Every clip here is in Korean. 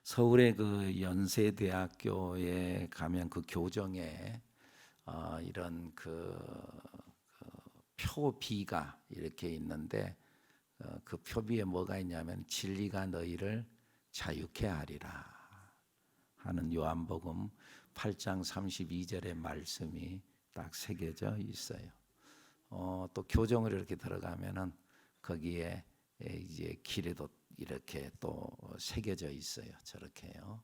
서울의 그 연세대학교에 가면 그 교정에 이런 그 표비가 이렇게 있는데 그 표비에 뭐가 있냐면 진리가 너희를 자유케 하리라 하는 요한복음 8장 32절의 말씀이 딱 새겨져 있어요. 또 교정을 이렇게 들어가면은 거기에 이제 길에도 이렇게 또 새겨져 있어요. 저렇게요.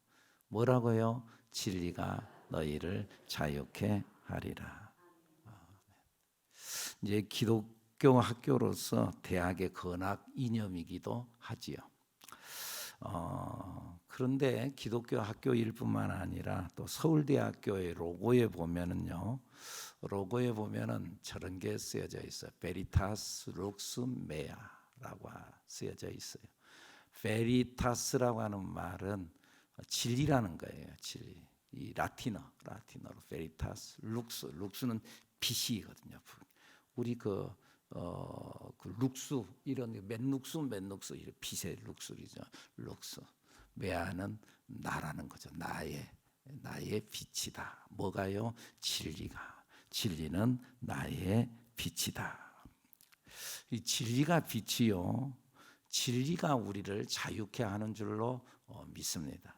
뭐라고요? 진리가 너희를 자유케 하리라. 이제 기독교 학교로서 대학의 건학 이념이기도 하지요. 그런데 기독교 학교일 뿐만 아니라 또 서울대학교의 로고에 보면은요. 로고에 보면은 저런 게 쓰여져 있어요. 베리타스 룩스 메아라고 쓰여져 있어요. 베리타스라고 하는 말은 진리라는 거예요. 진리. 이 라틴어로 베리타스, 룩스는 빛이거든요. 우리 그 룩스 이런 맨룩스 이런 빛의 룩스이죠. 룩스. 메아는 나라는 거죠. 나의 빛이다. 뭐가요? 진리가. 진리는 나의 빛이다. 이 진리가 빛이요. 진리가 우리를 자유케 하는 줄로 믿습니다.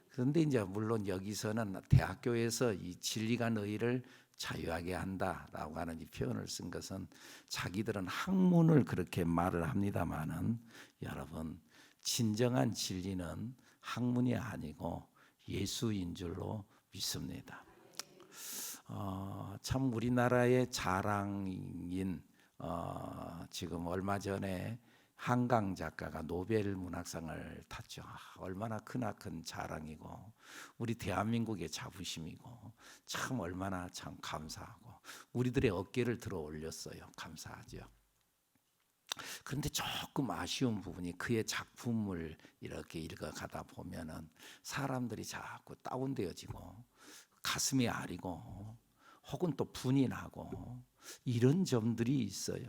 그런데 이제 물론 여기서는 대학교에서 이 진리가 너희를 자유하게 한다라고 하는 이 표현을 쓴 것은 자기들은 학문을 그렇게 말을 합니다마는 여러분 진정한 진리는 학문이 아니고 예수인 줄로 믿습니다. 참 우리나라의 자랑인 지금 얼마 전에 한강 작가가 노벨 문학상을 탔죠. 얼마나 크나큰 자랑이고 우리 대한민국의 자부심이고 참 얼마나 참 감사하고 우리들의 어깨를 들어 올렸어요. 감사하죠. 그런데 조금 아쉬운 부분이 그의 작품을 이렇게 읽어가다 보면은 사람들이 자꾸 다운되어지고 가슴이 아리고 혹은 또 분이 나고 이런 점들이 있어요.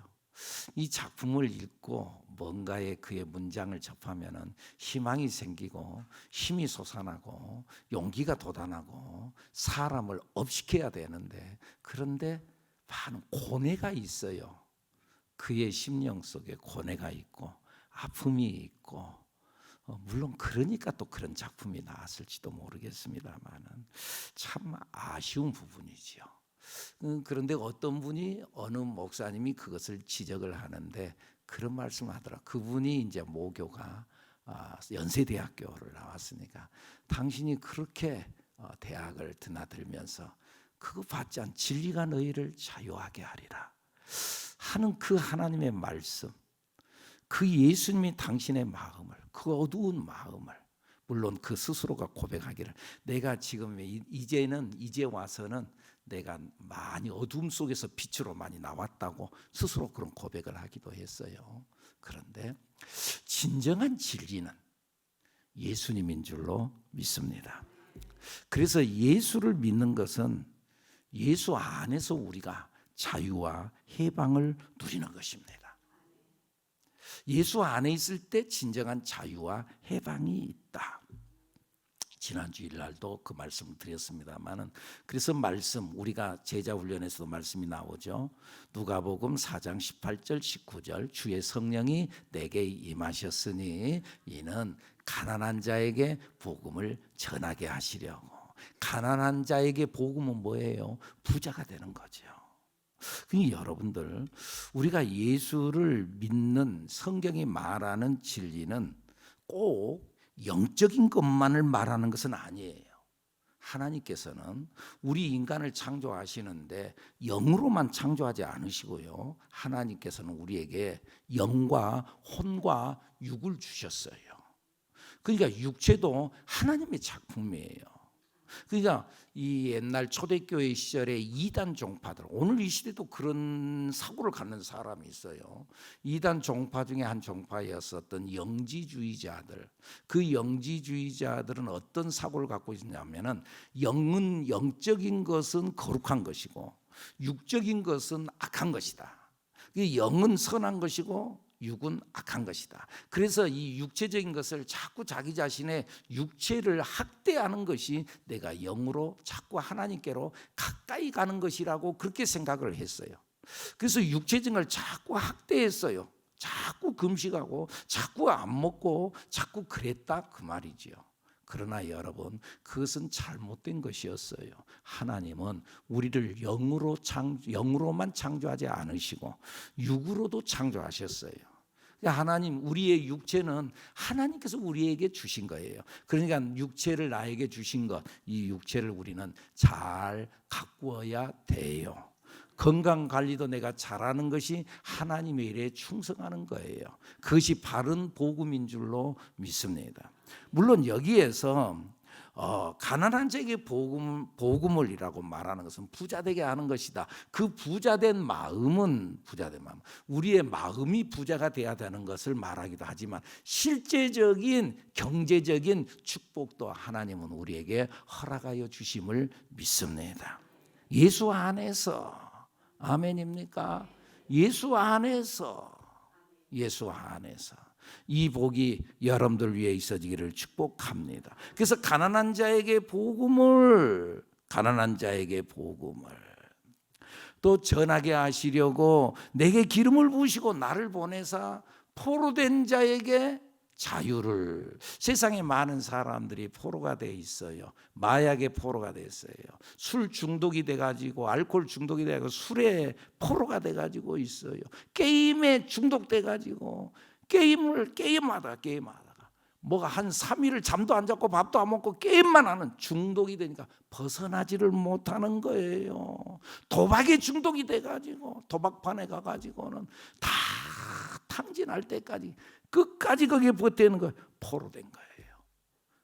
이 작품을 읽고 뭔가의 그의 문장을 접하면은 희망이 생기고 힘이 솟아나고 용기가 돋아나고 사람을 업시켜야 되는데 그런데 많은 고뇌가 있어요. 그의 심령 속에 고뇌가 있고 아픔이 있고 물론 그러니까 또 그런 작품이 나왔을지도 모르겠습니다만은 참 아쉬운 부분이지요. 그런데 어떤 분이 어느 목사님이 그것을 지적을 하는데 그런 말씀을 하더라. 그분이 이제 모교가 연세대학교를 나왔으니까 당신이 그렇게 대학을 드나들면서 그거 받지 않 진리가 너희를 자유하게 하리라 하는 그 하나님의 말씀, 그 예수님이 당신의 마음을, 그 어두운 마음을 물론 그 스스로가 고백하기를 내가 지금 이제 와서는 내가 많이 어둠 속에서 빛으로 많이 나왔다고 스스로 그런 고백을 하기도 했어요. 그런데 진정한 진리는 예수님인 줄로 믿습니다. 그래서 예수를 믿는 것은 예수 안에서 우리가 자유와 해방을 누리는 것입니다. 예수 안에 있을 때 진정한 자유와 해방이 있다. 지난 주일날도 그 말씀을 드렸습니다만은 그래서 말씀 우리가 제자훈련에서도 말씀이 나오죠. 누가복음 4장 18절 19절 주의 성령이 내게 임하셨으니 이는 가난한 자에게 복음을 전하게 하시려고. 가난한 자에게 복음은 뭐예요? 부자가 되는 거죠. 그러니까 여러분들 우리가 예수를 믿는 성경이 말하는 진리는 꼭 영적인 것만을 말하는 것은 아니에요. 하나님께서는 우리 인간을 창조하시는데 영으로만 창조하지 않으시고요. 하나님께서는 우리에게 영과 혼과 육을 주셨어요. 그러니까 육체도 하나님의 작품이에요. 그러니까 이 옛날 초대교회 시절에 이단 종파들, 오늘 이 시대도 그런 사고를 갖는 사람이 있어요. 이단 종파 중에 한 종파였었던 영지주의자들. 그 영지주의자들은 어떤 사고를 갖고 있냐면은 영적인 것은 거룩한 것이고 육적인 것은 악한 것이다. 영은 선한 것이고 육은 악한 것이다. 그래서 이 육체적인 것을 자꾸 자기 자신의 육체를 학대하는 것이 내가 영으로 자꾸 하나님께로 가까이 가는 것이라고 그렇게 생각을 했어요. 그래서 육체적인 걸 자꾸 학대했어요. 자꾸 금식하고 자꾸 안 먹고 자꾸 그랬다 그 말이지요. 그러나 여러분, 그것은 잘못된 것이었어요. 하나님은 우리를 영으로만 창조하지 않으시고 육으로도 창조하셨어요. 하나님, 우리의 육체는 하나님께서 우리에게 주신 거예요. 그러니까 육체를 나에게 주신 것, 이 육체를 우리는 잘 가꾸어야 돼요. 건강관리도 내가 잘하는 것이 하나님의 일에 충성하는 거예요. 그것이 바른 복음인 줄로 믿습니다. 물론 여기에서 가난한 자에게 복음을이라고 말하는 것은 부자되게 하는 것이다. 그 부자된 마음, 우리의 마음이 부자가 돼야 되는 것을 말하기도 하지만 실제적인 경제적인 축복도 하나님은 우리에게 허락하여 주심을 믿습니다. 예수 안에서, 아멘입니까? 예수 안에서 이 복이 여러분들 위해 있어지기를 축복합니다. 그래서 가난한 자에게 복음을 또 전하게 하시려고 내게 기름을 부으시고 나를 보내사 포로된 자에게 자유를. 세상에 많은 사람들이 포로가 돼 있어요. 마약의 포로가 됐어요. 술 중독이 돼가지고, 알코올 중독이 돼가지고, 술에 포로가 돼가지고 있어요. 게임에 중독돼가지고 게임하다가 뭐가 한 3일을 잠도 안 자고 밥도 안 먹고 게임만 하는, 중독이 되니까 벗어나지를 못하는 거예요. 도박에 중독이 돼가지고 도박판에 가가지고는 다 탕진할 때까지 끝까지 거기에 버티는 거예요. 포로된 거예요.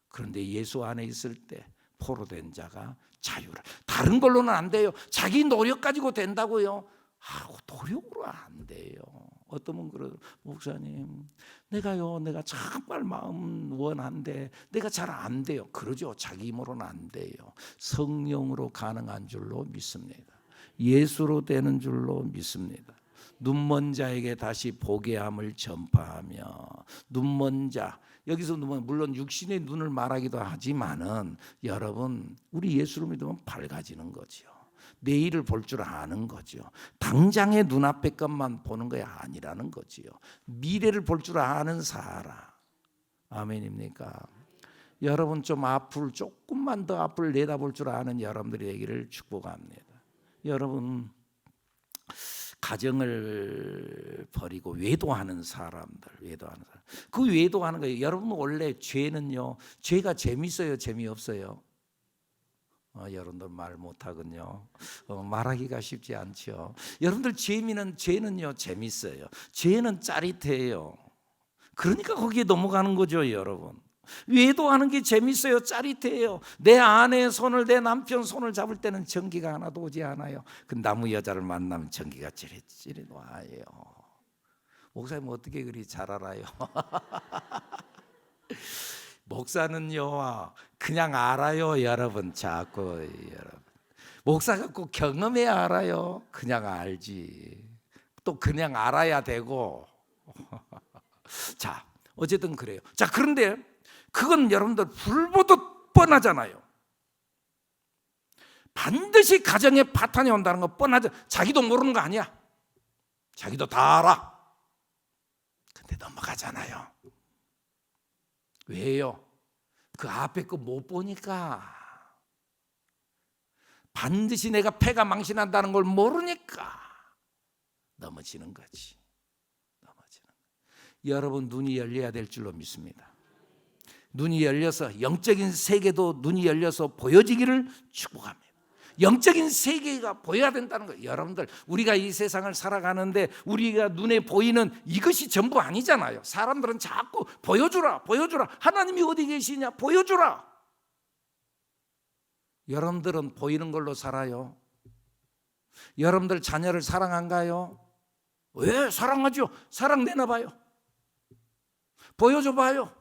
그런데 예수 안에 있을 때 포로된 자가 자유를. 다른 걸로는 안 돼요. 자기 노력 가지고 된다고요? 노력으로 안 돼요. 어떤 분 그러죠. 목사님, 내가 정말 마음 원한데 내가 잘 안 돼요. 그러죠. 자기 힘으로는 안 돼요. 성령으로 가능한 줄로 믿습니다. 예수로 되는 줄로 믿습니다. 눈먼 자에게 다시 보게 함을 전파하며. 눈먼 자, 여기서 물론 육신의 눈을 말하기도 하지만은 여러분, 우리 예수를 믿으면 밝아지는 거죠. 내일을 볼 줄 아는 거죠. 당장의 눈앞의 것만 보는 게 아니라는 거지요. 미래를 볼 줄 아는 사람. 아멘입니까? 여러분, 조금만 더 앞을 내다볼 줄 아는 여러분들이 되기를 축복합니다. 여러분, 가정을 버리고 외도하는 사람들. 그 외도하는 거예요. 여러분, 원래 죄가 재밌어요, 재미없어요? 여러분들 말 못하군요. 말하기가 쉽지 않죠. 여러분들, 죄는요 재밌어요. 죄는 짜릿해요. 그러니까 거기에 넘어가는 거죠. 여러분, 외도하는 게 재밌어요. 짜릿해요. 내 아내의 손을, 내 남편 손을 잡을 때는 전기가 하나도 오지 않아요. 그 나무 여자를 만나면 전기가 찌릿찌릿 와요. 목사님, 어떻게 그리 잘 알아요? 목사는요 그냥 알아요. 여러분, 목사가 꼭 경험해야 알아요? 그냥 알지. 또 그냥 알아야 되고. 자, 어쨌든 그래요. 자, 그런데 그건 여러분들 불보듯 뻔하잖아요. 반드시 가정에 파탄이 온다는 거 뻔하죠. 자기도 모르는 거 아니야. 자기도 다 알아. 근데 넘어가잖아요. 왜요? 그 앞에 거 못 보니까. 반드시 내가 패가 망신한다는 걸 모르니까 넘어지는 거지. 여러분, 눈이 열려야 될 줄로 믿습니다. 눈이 열려서 영적인 세계도 눈이 열려서 보여지기를 축복합니다. 영적인 세계가 보여야 된다는 거예요. 여러분들, 우리가 이 세상을 살아가는데 우리가 눈에 보이는 이것이 전부 아니잖아요. 사람들은 자꾸 보여주라. 하나님이 어디 계시냐, 보여주라. 여러분들은 보이는 걸로 살아요? 여러분들 자녀를 사랑한가요? 왜? 사랑하죠. 사랑 내놔봐요. 보여줘봐요.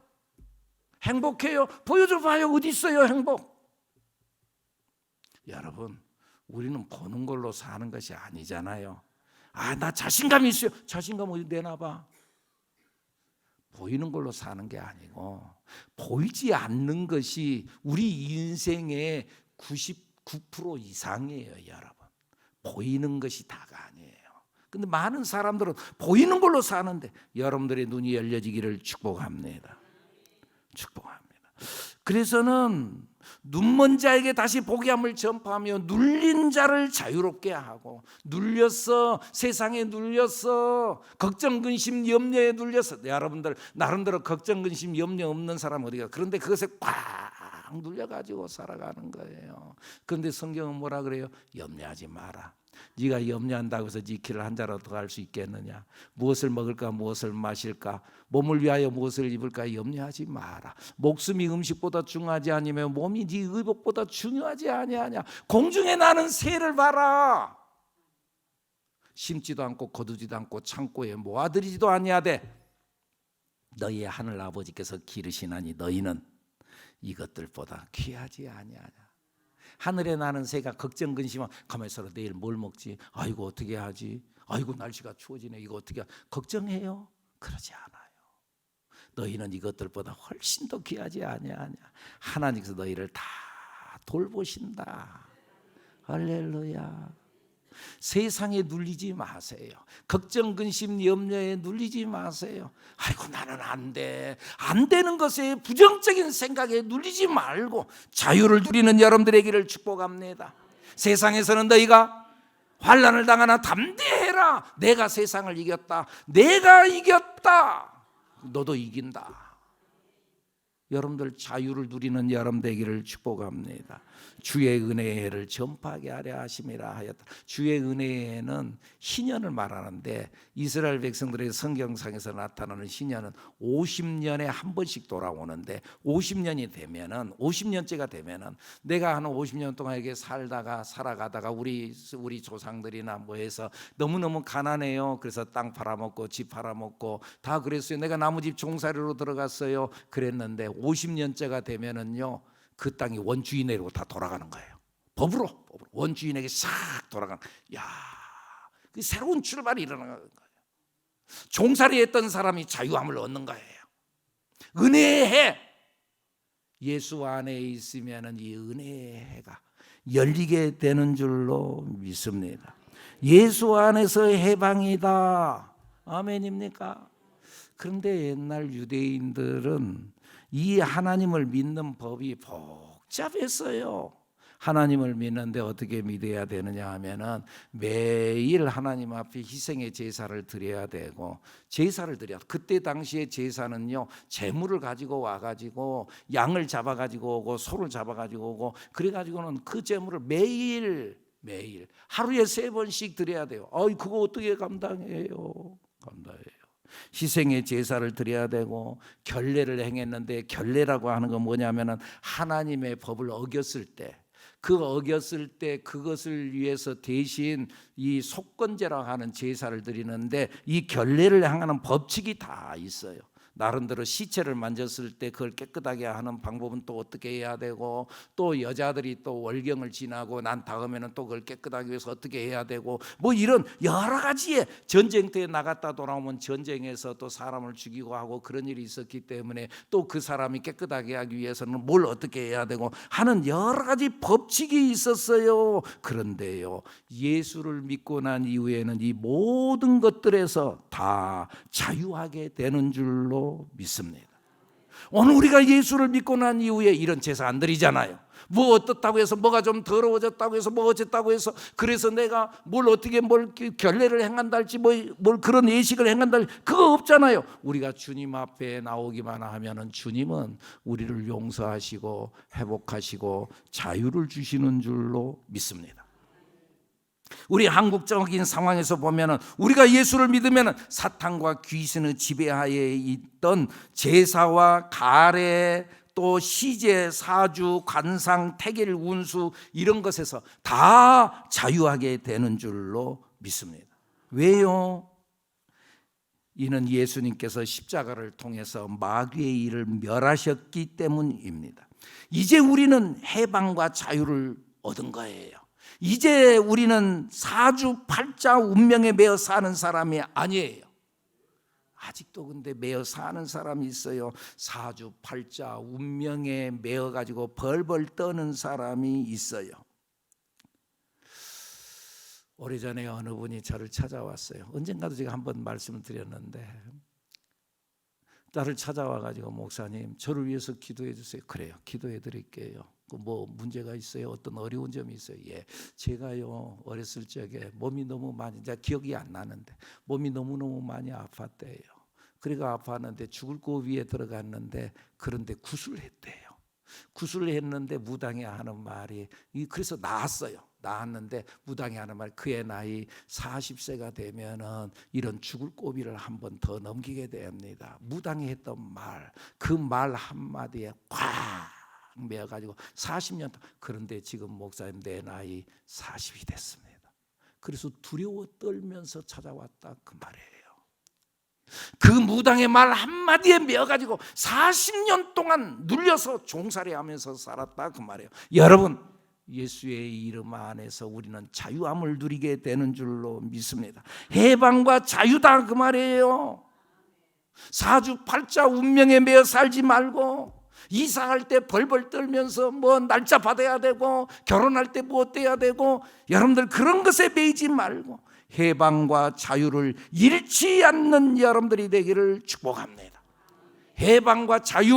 행복해요. 보여줘봐요. 어디 있어요, 행복? 여러분, 우리는 보는 걸로 사는 것이 아니잖아요. 나 자신감이 있어요. 자신감 어디 내놔봐. 보이는 걸로 사는 게 아니고 보이지 않는 것이 우리 인생의 99% 이상이에요, 여러분. 보이는 것이 다가 아니에요. 근데 많은 사람들은 보이는 걸로 사는데 여러분들의 눈이 열려지기를 축복합니다. 축복합니다. 그래서는 눈먼 자에게 다시 보게 함을 전파하며 눌린 자를 자유롭게 하고, 눌렸어, 세상에 눌렸어, 걱정 근심 염려에 눌렸어. 여러분들 나름대로 걱정 근심 염려 없는 사람 어디가? 그런데 그것에 꽉 눌려가지고 살아가는 거예요. 그런데 성경은 뭐라 그래요? 염려하지 마라. 네가 염려한다고 해서 네 길을 한 자라도 더 갈 수 있겠느냐? 무엇을 먹을까, 무엇을 마실까, 몸을 위하여 무엇을 입을까 염려하지 마라. 목숨이 음식보다 중요하지 아니면 몸이 네 의복보다 중요하지 아니하냐? 공중에 나는 새를 봐라. 심지도 않고 거두지도 않고 창고에 모아들이지도 아니하되 너희의 하늘 아버지께서 기르시나니 너희는 이것들보다 귀하지 아니하냐? 하늘에 나는 새가 걱정 근심하면 가만있어라. 내일 뭘 먹지? 아이고 어떻게 하지? 아이고 날씨가 추워지네. 이거 어떻게 걱정해요? 그러지 않아요. 너희는 이것들보다 훨씬 더 귀하지 아니하냐? 하나님께서 너희를 다 돌보신다. 할렐루야. 세상에 눌리지 마세요. 걱정 근심 염려에 눌리지 마세요. 아이고 나는 안 돼, 안 되는 것에 부정적인 생각에 눌리지 말고 자유를 누리는 여러분들에게를 축복합니다. 세상에서는 너희가 환난을 당하나 담대해라. 내가 세상을 이겼다. 내가 이겼다. 너도 이긴다. 여러분들 자유를 누리는 여러분 되기를 축복합니다. 주의 은혜를 전파하게 하려 하심이라 하였다. 주의 은혜는 희년을 말하는데 이스라엘 백성들의 성경상에서 나타나는 희년은 50년에 한 번씩 돌아오는데 50년이 되면은 50년째가 되면은 내가 한 50년 동안 이렇게 살아가다가 우리 조상들이나 뭐 해서 너무너무 가난해요. 그래서 땅 팔아먹고 집 팔아먹고 다 그랬어요. 내가 나무집 종살이로 들어갔어요. 그랬는데 50년째가 되면은요, 그 땅이 원주인에게로 다 돌아가는 거예요. 법으로 원주인에게 싹 돌아가는. 야, 그 새로운 출발이 일어나는 거예요. 종살이했던 사람이 자유함을 얻는 거예요. 은혜의 해. 예수 안에 있으면은 이 은혜의 해가 열리게 되는 줄로 믿습니다. 예수 안에서 해방이다. 아멘입니까? 그런데 옛날 유대인들은 이 하나님을 믿는 법이 복잡했어요. 하나님을 믿는데 어떻게 믿어야 되느냐 하면은 매일 하나님 앞에 희생의 제사를 드려야 되고, 제사를 드려. 그때 당시에 제사는요, 제물을 가지고 와가지고 양을 잡아가지고 오고 소를 잡아가지고 오고 그래가지고는 그 제물을 매일 하루에 3번씩 드려야 돼요. 그거 어떻게 감당해요? 감당해요. 희생의 제사를 드려야 되고 결례를 행했는데, 결례라고 하는 건 뭐냐면은 하나님의 법을 어겼을 때, 그것을 위해서 대신 이 속건제라고 하는 제사를 드리는데, 이 결례를 향하는 법칙이 다 있어요. 나름대로 시체를 만졌을 때 그걸 깨끗하게 하는 방법은 또 어떻게 해야 되고, 또 여자들이 또 월경을 지나고 난 다음에는 또 그걸 깨끗하게 위해서 어떻게 해야 되고, 뭐 이런 여러 가지의, 전쟁터에 나갔다 돌아오면 전쟁에서 또 사람을 죽이고 하고 그런 일이 있었기 때문에 또 그 사람이 깨끗하게 하기 위해서는 뭘 어떻게 해야 되고 하는 여러 가지 법칙이 있었어요. 그런데요, 예수를 믿고 난 이후에는 이 모든 것들에서 다 자유하게 되는 줄로 믿습니다. 오늘 우리가 예수를 믿고 난 이후에 이런 제사 안 드리잖아요. 뭐 어떻다고 해서 뭐가 좀 더러워졌다고 해서 뭐 어쨌다고 해서 그래서 내가 뭘 결례를 행한다 할지 뭘 그런 예식을 행한다 할지 그거 없잖아요. 우리가 주님 앞에 나오기만 하면은 주님은 우리를 용서하시고 회복하시고 자유를 주시는 줄로 믿습니다. 우리 한국적인 상황에서 보면은 우리가 예수를 믿으면은 사탄과 귀신의 지배하에 있던 제사와 가례, 또 시제, 사주, 관상, 태길, 운수 이런 것에서 다 자유하게 되는 줄로 믿습니다. 왜요? 이는 예수님께서 십자가를 통해서 마귀의 일을 멸하셨기 때문입니다. 이제 우리는 해방과 자유를 얻은 거예요. 이제 우리는 사주팔자 운명에 매여 사는 사람이 아니에요. 아직도 근데 매어 사는 사람이 있어요. 사주팔자 운명에 매어 가지고 벌벌 떠는 사람이 있어요. 오래전에 어느 분이 저를 찾아왔어요. 언젠가도 제가 한번 말씀을 드렸는데, 나를 찾아와 가지고 목사님 저를 위해서 기도해 주세요. 그래요, 기도해 드릴게요. 뭐 문제가 있어요? 어떤 어려운 점이 있어요? 예, 제가요 어렸을 적에 몸이 너무 많이, 제가 기억이 안 나는데 몸이 너무너무 많이 아팠대요. 그래가 아팠는데 죽을 고 위에 들어갔는데, 그런데 구술했대요. 구술을 했는데 무당이 하는 말이, 그래서 나았는데 무당이 하는 말, 그의 나이 40세가 되면은 이런 죽을 고비를 한 번 더 넘기게 됩니다. 무당이 했던 말, 그 말 한마디에 꽉 매어가지고 40년. 그런데 지금 목사님 내 나이 40이 됐습니다. 그래서 두려워 떨면서 찾아왔다, 그 말이에요. 그 무당의 말 한마디에 매어가지고 40년 동안 눌려서 종살이하면서 살았다, 그 말이에요. 여러분, 예수의 이름 안에서 우리는 자유함을 누리게 되는 줄로 믿습니다. 해방과 자유다, 그 말이에요. 사주팔자 운명에 매어 살지 말고, 이사할 때 벌벌 떨면서 뭐 날짜 받아야 되고 결혼할 때 뭐 어때야 되고, 여러분들 그런 것에 매이지 말고 해방과 자유를 잃지 않는 여러분들이 되기를 축복합니다. 해방과 자유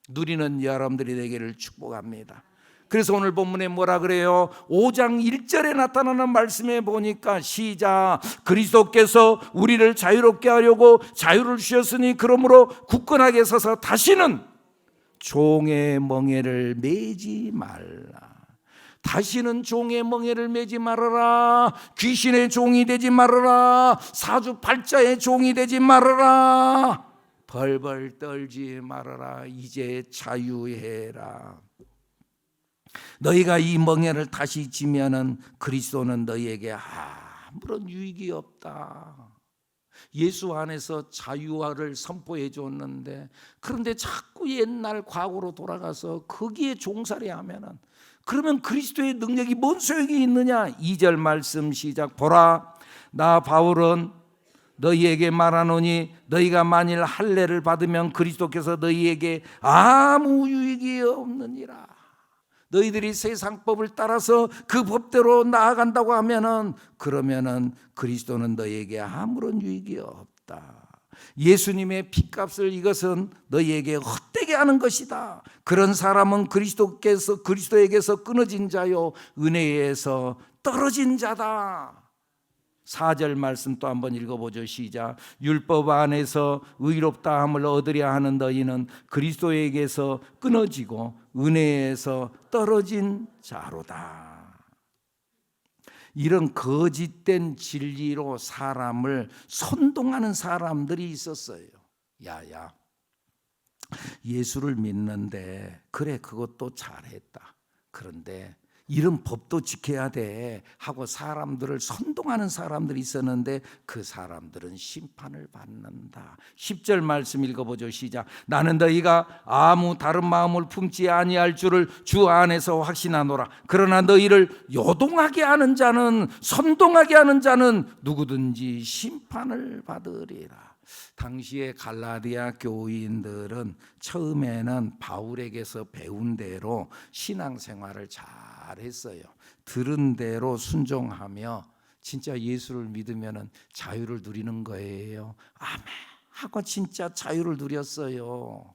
누리는 여러분들이 되기를 축복합니다. 그래서 오늘 본문에 뭐라 그래요? 5장 1절에 나타나는 말씀에 보니까, 시작, 그리스도께서 우리를 자유롭게 하려고 자유를 주셨으니 그러므로 굳건하게 서서 다시는 종의 멍에를 매지 말라. 다시는 종의 멍에를 매지 말아라. 귀신의 종이 되지 말아라. 사주팔자의 종이 되지 말아라. 벌벌 떨지 말아라. 이제 자유해라. 너희가 이 멍에를 다시 지면은 그리스도는 너희에게 아무런 유익이 없다. 예수 안에서 자유화를 선포해 줬는데, 그런데 자꾸 옛날 과거로 돌아가서 거기에 종살이 하면은, 그러면 그리스도의 능력이 뭔 소용이 있느냐? 2절 말씀 시작. 보라, 나 바울은 너희에게 말하노니 너희가 만일 할례를 받으면 그리스도께서 너희에게 아무 유익이 없느니라. 너희들이 세상법을 따라서 그 법대로 나아간다고 하면은, 그러면은 그리스도는 너희에게 아무런 유익이 없다. 예수님의 피값을, 이것은 너희에게 헛되게 하는 것이다. 그런 사람은 그리스도에게서 끊어진 자요 은혜에서 떨어진 자다. 4절 말씀 또 한번 읽어보죠. 시작. 율법 안에서 의롭다 함을 얻으려 하는 너희는 그리스도에게서 끊어지고 은혜에서 떨어진 자로다. 이런 거짓된 진리로 사람을 선동하는 사람들이 있었어요. 야야, 예수를 믿는데 그래, 그것도 잘했다. 그런데 이런 법도 지켜야 돼 하고 사람들을 선동하는 사람들이 있었는데, 그 사람들은 심판을 받는다. 10절 말씀 읽어보죠. 시작. 나는 너희가 아무 다른 마음을 품지 아니할 줄을 주 안에서 확신하노라. 그러나 너희를 요동하게 하는 자는, 선동하게 하는 자는 누구든지 심판을 받으리라. 당시에 갈라디아 교인들은 처음에는 바울에게서 배운 대로 신앙생활을 잘 했어요. 들은 대로 순종하며 진짜 예수를 믿으면 자유를 누리는 거예요. 아멘 하고 진짜 자유를 누렸어요.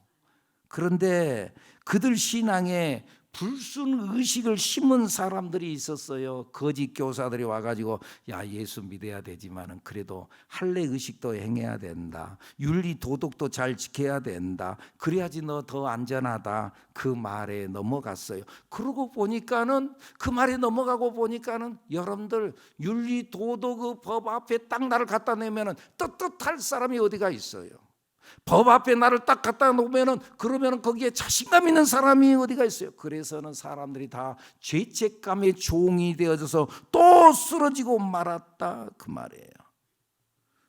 그런데 그들 신앙에 불순 의식을 심은 사람들이 있었어요. 거짓 교사들이 와가지고, 야, 예수 믿어야 되지만은 그래도 할례 의식도 행해야 된다. 윤리 도덕도 잘 지켜야 된다. 그래야지 너 더 안전하다. 그 말에 넘어갔어요. 그러고 보니까는, 그 말에 넘어가고 보니까는, 여러분들 윤리 도덕 그 법 앞에 딱 나를 갖다 내면은 떳떳할 사람이 어디가 있어요? 법 앞에 나를 딱 갖다 놓으면은, 그러면은 거기에 자신감 있는 사람이 어디가 있어요? 그래서는 사람들이 다 죄책감의 종이 되어져서 또 쓰러지고 말았다, 그 말이에요.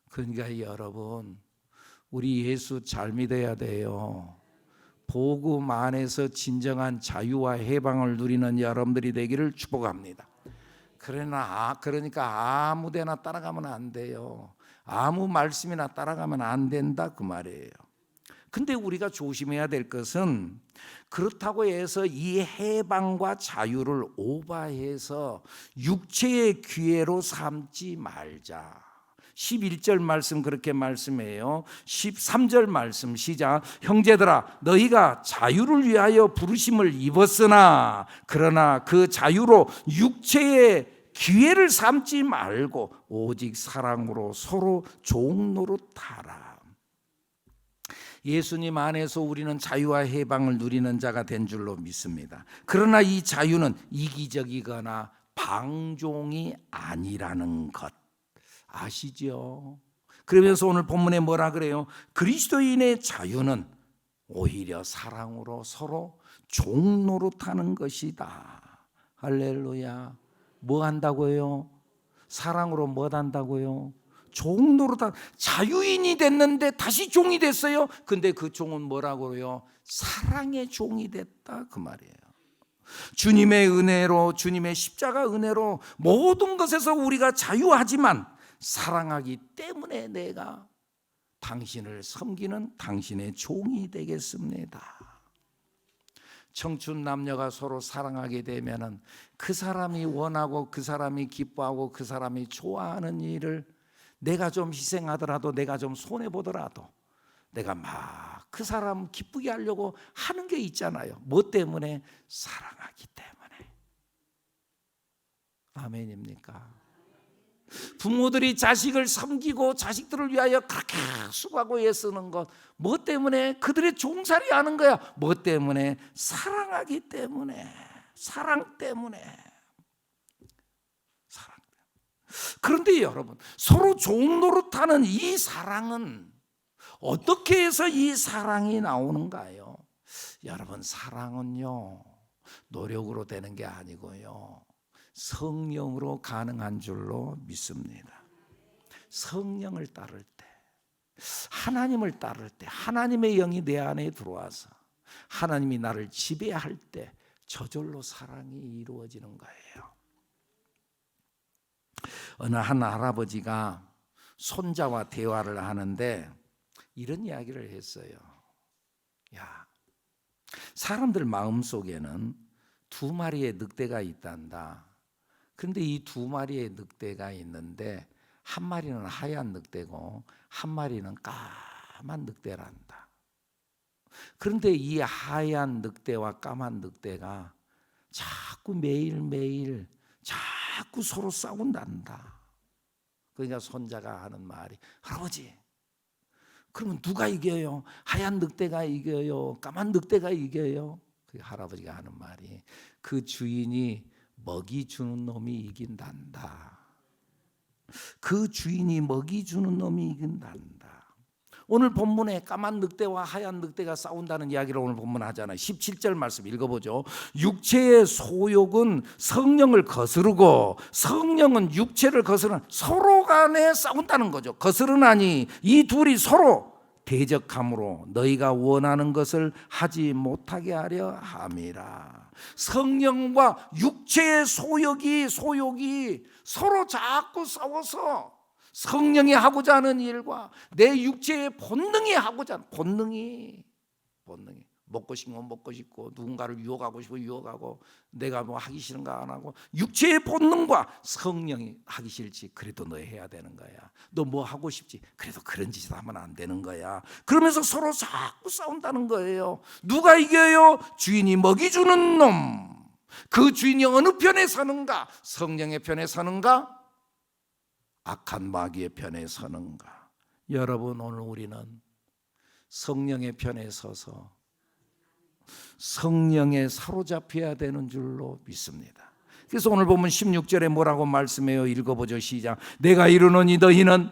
그러니까 여러분, 우리 예수 잘 믿어야 돼요. 복음 안에서 진정한 자유와 해방을 누리는 여러분들이 되기를 축복합니다. 그러니까 아무데나 따라가면 안 돼요. 아무 말씀이나 따라가면 안 된다 그 말이에요. 근데 우리가 조심해야 될 것은 그렇다고 해서 이 해방과 자유를 오버해서 육체의 기회로 삼지 말자. 11절 말씀 그렇게 말씀해요. 13절 말씀 시작. 형제들아 너희가 자유를 위하여 부르심을 입었으나 그러나 그 자유로 육체의 기회를 삼지 말고 오직 사랑으로 서로 종노릇하라. 예수님 안에서 우리는 자유와 해방을 누리는 자가 된 줄로 믿습니다. 그러나 이 자유는 이기적이거나 방종이 아니라는 것 아시죠? 그러면서 오늘 본문에 뭐라 그래요? 그리스도인의 자유는 오히려 사랑으로 서로 종노릇하는 것이다. 할렐루야. 뭐 한다고요? 사랑으로 뭐 한다고요? 종노릇한 자유인이 됐는데 다시 종이 됐어요. 근데 그 종은 뭐라고요? 사랑의 종이 됐다 그 말이에요. 주님의 은혜로, 주님의 십자가 은혜로 모든 것에서 우리가 자유하지만 사랑하기 때문에 내가 당신을 섬기는 당신의 종이 되겠습니다. 청춘 남녀가 서로 사랑하게 되면은 그 사람이 원하고 그 사람이 기뻐하고 그 사람이 좋아하는 일을 내가 좀 희생하더라도 내가 좀 손해보더라도 내가 막 그 사람 기쁘게 하려고 하는 게 있잖아요. 뭐 때문에? 사랑하기 때문에. 아멘입니까? 부모들이 자식을 섬기고 자식들을 위하여 그렇게 수고하고 애쓰는 것 뭐 때문에? 그들의 종살이 하는 거야. 뭐 때문에? 사랑하기 때문에. 사랑 때문에. 사랑 때문에. 그런데 여러분, 서로 종노릇하는 이 사랑은 어떻게 해서 이 사랑이 나오는가요? 여러분, 사랑은요 노력으로 되는 게 아니고요 성령으로 가능한 줄로 믿습니다. 성령을 따를 때, 하나님을 따를 때, 하나님의 영이 내 안에 들어와서 하나님이 나를 지배할 때 저절로 사랑이 이루어지는 거예요. 어느 한 할아버지가 손자와 대화를 하는데 이런 이야기를 했어요. 야, 사람들 마음속에는 두 마리의 늑대가 있단다. 그런데 이 두 마리의 늑대가 있는데 한 마리는 하얀 늑대고 한 마리는 까만 늑대란다. 그런데 이 하얀 늑대와 까만 늑대가 자꾸 매일매일 자꾸 서로 싸운단다. 그러니까 손자가 하는 말이, 할아버지, 그러면 누가 이겨요? 하얀 늑대가 이겨요? 까만 늑대가 이겨요? 그 할아버지가 하는 말이, 그 주인이 먹이 주는 놈이 이긴단다. 그 주인이 먹이 주는 놈이 이긴단다. 오늘 본문에 까만 늑대와 하얀 늑대가 싸운다는 이야기를 오늘 본문 하잖아요. 17절 말씀 읽어보죠. 육체의 소욕은 성령을 거스르고 성령은 육체를 거스르는, 서로 간에 싸운다는 거죠. 거스르나니 이 둘이 서로 대적함으로 너희가 원하는 것을 하지 못하게 하려 함이라. 성령과 육체의 소욕이 서로 자꾸 싸워서 성령이 하고자 하는 일과 내 육체의 본능이 하고자 하는, 본능이 먹고 싶으면 먹고 싶고 누군가를 유혹하고 싶으면 유혹하고 내가 뭐 하기 싫은가 안 하고, 육체의 본능과 성령이 하기 싫지 그래도 너 해야 되는 거야. 너 뭐 하고 싶지 그래도 그런 짓 하면 안 되는 거야. 그러면서 서로 자꾸 싸운다는 거예요. 누가 이겨요? 주인이 먹이 주는 놈. 그 주인이 어느 편에 서는가? 성령의 편에 서는가? 악한 마귀의 편에 서는가? 여러분, 오늘 우리는 성령의 편에 서서 성령에 사로잡혀야 되는 줄로 믿습니다. 그래서 오늘 보면 16절에 뭐라고 말씀해요? 읽어보죠. 시작. 내가 이르노니 너희는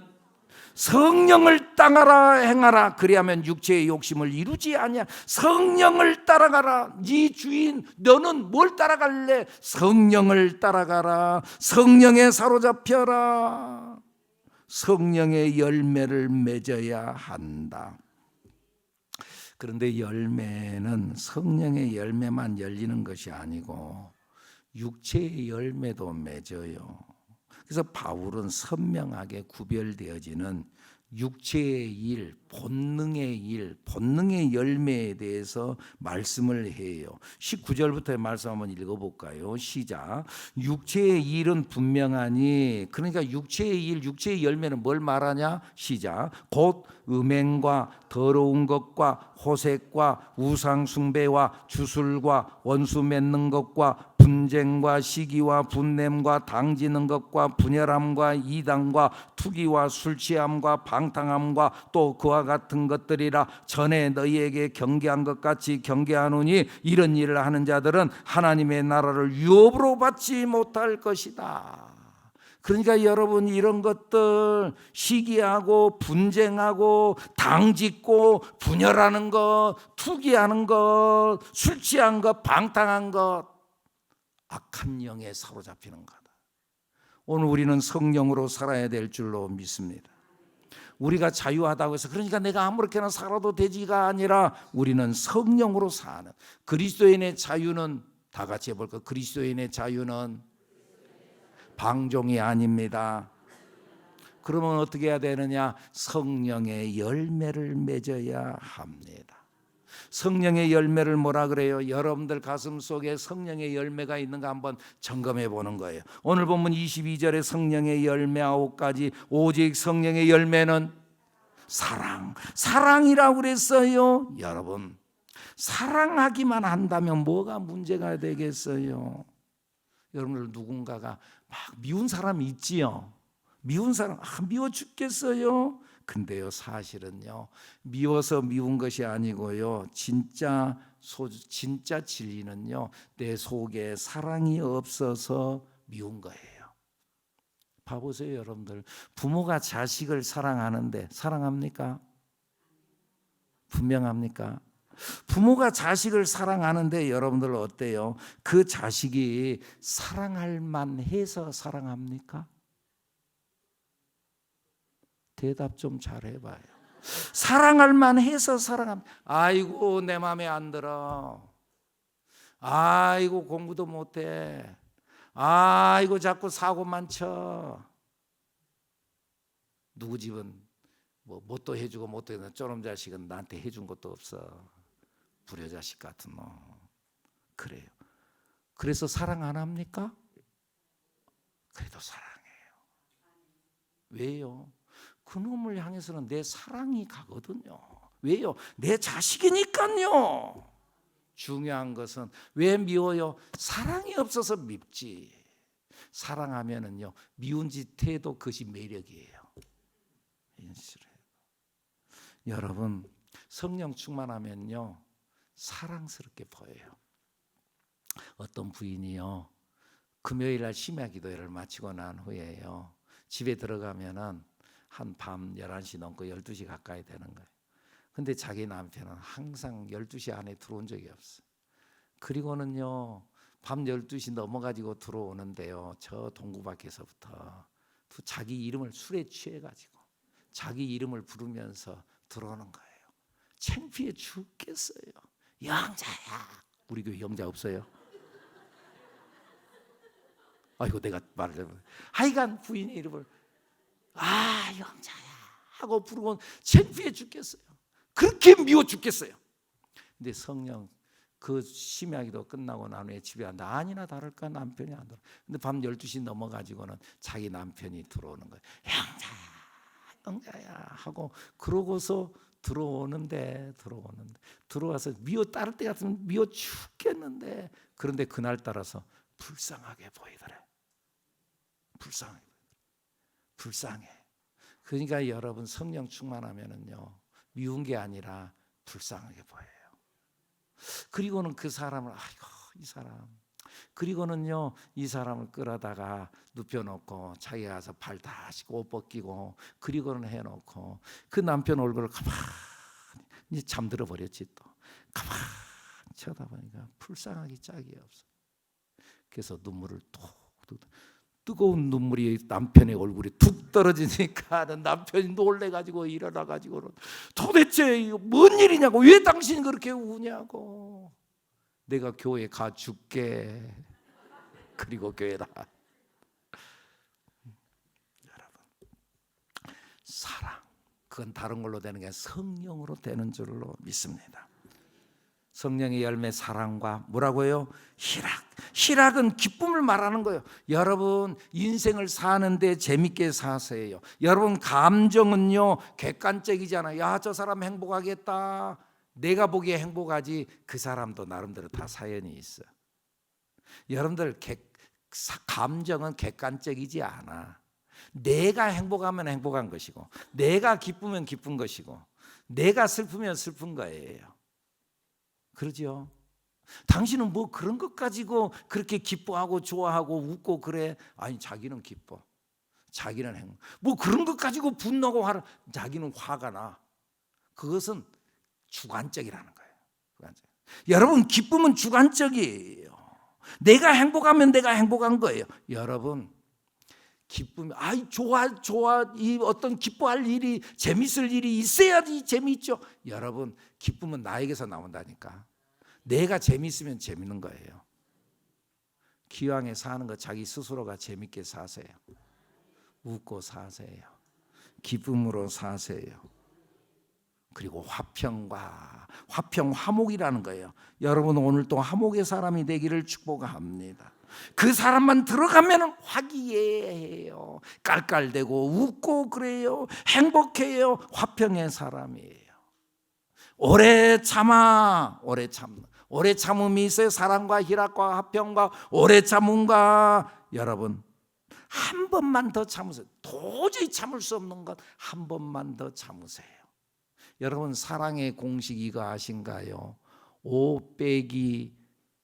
성령을 따라가라 행하라. 그리하면 육체의 욕심을 이루지 아니하. 성령을 따라가라. 네 주인 너는 뭘 따라갈래? 성령을 따라가라. 성령에 사로잡혀라. 성령의 열매를 맺어야 한다. 그런데 열매는 성령의 열매만 열리는 것이 아니고 육체의 열매도 맺어요. 그래서 바울은 선명하게 구별되어지는 육체의 일, 본능의 열매에 대해서 말씀을 해요. 19절부터의 말씀 한번 읽어볼까요? 시작. 육체의 일은 분명하니, 그러니까 육체의 일, 육체의 열매는 뭘 말하냐? 시작. 곧 음행과 더러운 것과 호색과 우상 숭배와 주술과 원수 맺는 것과 분쟁과 시기와 분냄과 당지는 것과 분열함과 이단과 투기와 술취함과 방탕함과 또 그와 같은 것들이라. 전에 너희에게 경계한 것 같이 경계하노니 이런 일을 하는 자들은 하나님의 나라를 유업으로 받지 못할 것이다. 그러니까 여러분, 이런 것들, 시기하고 분쟁하고 당짓고 분열하는 것, 투기하는 것, 술 취한 것, 방탕한 것, 악한 영에 사로잡히는 거다. 오늘 우리는 성령으로 살아야 될 줄로 믿습니다. 우리가 자유하다고 해서 그러니까 내가 아무렇게나 살아도 되지가 아니라 우리는 성령으로 사는, 그리스도인의 자유는 다 같이 해볼까요? 그리스도인의 자유는 방종이 아닙니다. 그러면 어떻게 해야 되느냐? 성령의 열매를 맺어야 합니다. 성령의 열매를 뭐라 그래요? 여러분들 가슴 속에 성령의 열매가 있는가 한번 점검해 보는 거예요. 오늘 본문 22절에 성령의 열매 9가지, 오직 성령의 열매는 사랑이라고 그랬어요. 여러분, 사랑하기만 한다면 뭐가 문제가 되겠어요? 여러분들 누군가가 막 미운 사람이 있지요. 미운 사람, 미워 죽겠어요. 근데요, 사실은요, 미워서 미운 것이 아니고요, 진짜 진리는요, 내 속에 사랑이 없어서 미운 거예요. 봐보세요, 여러분들. 부모가 자식을 사랑하는데 사랑합니까? 분명합니까? 부모가 자식을 사랑하는데 여러분들 어때요? 그 자식이 사랑할 만해서 사랑합니까? 대답 좀 잘해봐요. 사랑할 만해서 사랑합니다. 아이고 내 마음에 안 들어. 아이고 공부도 못해. 아이고 자꾸 사고만 쳐. 누구 집은 뭐 뭣도 해주고 뭣도 해주고 저놈 자식은 나한테 해준 것도 없어. 불효자식 같은 놈. 그래요. 그래서 사랑 안 합니까? 그래도 사랑해요. 왜요? 그 놈을 향해서는 내 사랑이 가거든요. 왜요? 내 자식이니까요. 중요한 것은 왜 미워요? 사랑이 없어서 밉지. 사랑하면은요, 미운 짓 해도 그것이 매력이에요. 여러분, 성령 충만하면요, 사랑스럽게 보여요. 어떤 부인이요, 금요일 날 심야 기도회를 마치고 난 후에요, 집에 들어가면은 한 밤 11시 넘고 12시 가까이 되는 거예요. 근데 자기 남편은 항상 12시 안에 들어온 적이 없어요. 그리고는요, 밤 12시 넘어가지고 들어오는데요, 저 동구 밖에서부터 자기 이름을 술에 취해가지고 자기 이름을 부르면서 들어오는 거예요. 창피해 죽겠어요. 영자야. 우리 교회 영자 없어요? 아이고 내가 말을 해보면 하여간 부인의 이름을 영자야 하고 부르고 창피해 죽겠어요. 그렇게 미워 죽겠어요. 근데 성령 그 심야기도 끝나고 난 후에 집에 왔는데 아니나 다를까 남편이 안 들어. 근데 밤 12시 넘어가지고는 자기 남편이 들어오는 거예요. 영자야 하고 그러고서 들어오는데 들어와서 미워, 따를 때 같으면 미워 죽겠는데, 그런데 그날 따라서 불쌍하게 보이더래. 불쌍해. 그러니까 여러분, 성령 충만하면은요, 미운 게 아니라 불쌍하게 보여요. 그리고는 그 사람을 이 사람, 그리고는요, 이 사람을 끌어다가 눕혀놓고 자기가 가서 발 다 씻고 옷 벗기고 그리고는 해놓고 그 남편 얼굴을 가만히 이제 잠들어 버렸지. 또 가만히 쳐다보니까 불쌍하기 짝이 없어. 그래서 눈물을 뜨거운 눈물이 남편의 얼굴에 툭 떨어지니까 남편이 놀래가지고 일어나가지고 도대체 이거 뭔 일이냐고, 왜 당신이 그렇게 우냐고. 내가 교회 가 줄게. 그리고 교회다. 그건 다른 걸로 되는 게 아니라 성령으로 되는 줄로 믿습니다. 성령의 열매 사랑과 뭐라고요? 희락은 기쁨을 말하는 거예요. 여러분 인생을 사는데 재밌게 사세요. 여러분 감정은요 객관적이잖아요. 야, 저 사람 행복하겠다. 내가 보기에 행복하지. 그 사람도 나름대로 다 사연이 있어. 여러분들 감정은 객관적이지 않아. 내가 행복하면 행복한 것이고, 내가 기쁘면 기쁜 것이고, 내가 슬프면 슬픈 거예요. 그러죠? 당신은 뭐 그런 것 가지고 그렇게 기뻐하고 좋아하고 웃고 그래? 아니, 자기는 기뻐, 자기는 행복. 뭐 그런 것 가지고 분노하고 자기는 화가 나. 그것은 주관적이라는 거예요. 주관적. 여러분 기쁨은 주관적이에요. 내가 행복하면 내가 행복한 거예요. 여러분 기쁨이 좋아 이 어떤 기뻐할 일이 재밌을 일이 있어야지 재미있죠. 여러분 기쁨은 나에게서 나온다니까. 내가 재밌으면 재밌는 거예요. 기왕에 사는 거 자기 스스로가 재밌게 사세요. 웃고 사세요. 기쁨으로 사세요. 그리고 화목이라는 거예요. 여러분 오늘 또 화목의 사람이 되기를 축복합니다. 그 사람만 들어가면 화기애애해요. 깔깔대고 웃고 그래요. 행복해요. 화평의 사람이에요. 오래 참음이 있어요. 사랑과 희락과 화평과 오래 참음과. 여러분 한 번만 더 참으세요. 도저히 참을 수 없는 것 한 번만 더 참으세요. 여러분 사랑의 공식 이거 아신가요? 5 빼기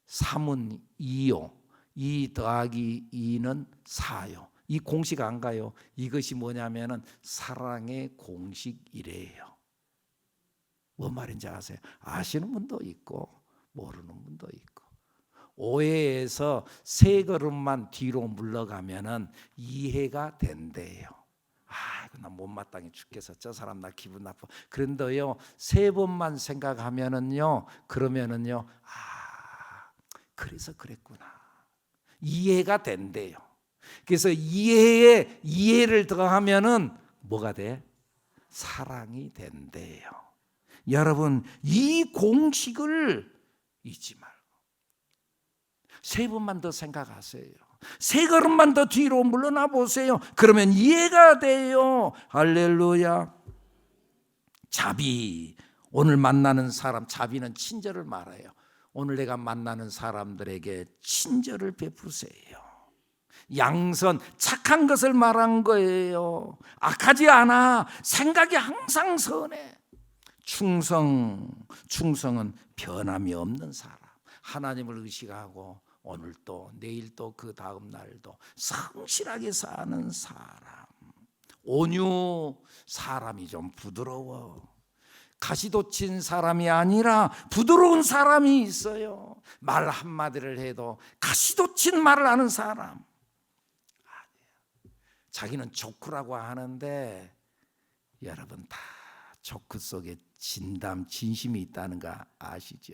3은 2요. 2 더하기 2는 4요. 이 공식 안 가요? 이것이 뭐냐면은 사랑의 공식이래요. 뭔 말인지 아세요? 아시는 분도 있고 모르는 분도 있고. 5회에서 3걸음만 뒤로 물러가면은 2회가 된대요. 나 못마땅해 죽겠어. 저 사람 나 기분 나빠. 그런데요 3번만 생각하면은요 그러면은요 그래서 그랬구나. 이해가 된대요. 그래서 이해를 더하면은 뭐가 돼? 사랑이 된대요. 여러분 이 공식을 잊지 말고 3번만 더 생각하세요. 3걸음만 더 뒤로 물러나 보세요. 그러면 이해가 돼요. 할렐루야. 자비, 오늘 만나는 사람, 자비는 친절을 말해요. 오늘 내가 만나는 사람들에게 친절을 베푸세요. 양선, 착한 것을 말한 거예요. 악하지 않아. 생각이 항상 선해. 충성은 변함이 없는 사람. 하나님을 의식하고 오늘 또 내일 또 그 다음 날도 성실하게 사는 사람. 온유, 사람이 좀 부드러워. 가시도 친 사람이 아니라 부드러운 사람이 있어요. 말 한마디를 해도 가시도 친 말을 하는 사람. 자기는 조크라고 하는데 여러분 다 조크 속에 진심이 있다는 거 아시죠?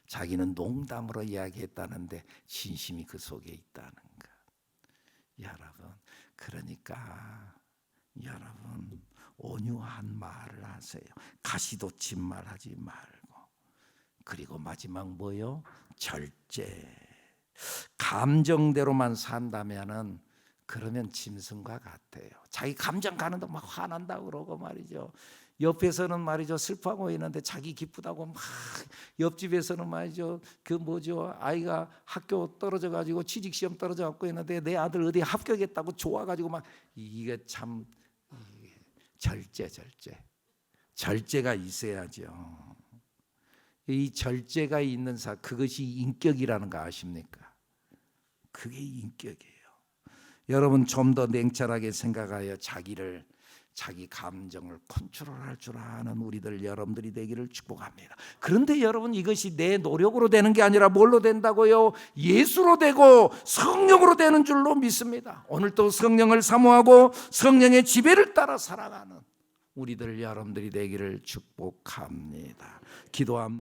자기는 농담으로 이야기했다는데 진심이 그 속에 있다는 것. 여러분 그러니까 여러분 온유한 말을 하세요. 가시돋친 말 하지 말고. 그리고 마지막 뭐요? 절제. 감정대로만 산다면은 그러면 짐승과 같아요. 자기 감정 가는데 막 화난다 그러고 말이죠. 옆에서는 말이죠 슬퍼하고 있는데 자기 기쁘다고 막, 옆집에서는 말이죠 아이가 학교 떨어져 가지고 취직 시험 떨어져 갖고 있는데 내 아들 어디 합격했다고 좋아 가지고 막. 이게 참 절제가 있어야죠. 이 절제가 있는 그것이 인격이라는 거 아십니까? 그게 인격이에요. 여러분 좀 더 냉철하게 생각하여 자기 감정을 컨트롤할 줄 아는 우리들 여러분들이 되기를 축복합니다. 그런데 여러분 이것이 내 노력으로 되는 게 아니라 뭘로 된다고요? 예수로 되고 성령으로 되는 줄로 믿습니다. 오늘 또 성령을 사모하고 성령의 지배를 따라 살아가는 우리들 여러분들이 되기를 축복합니다. 기도합니다.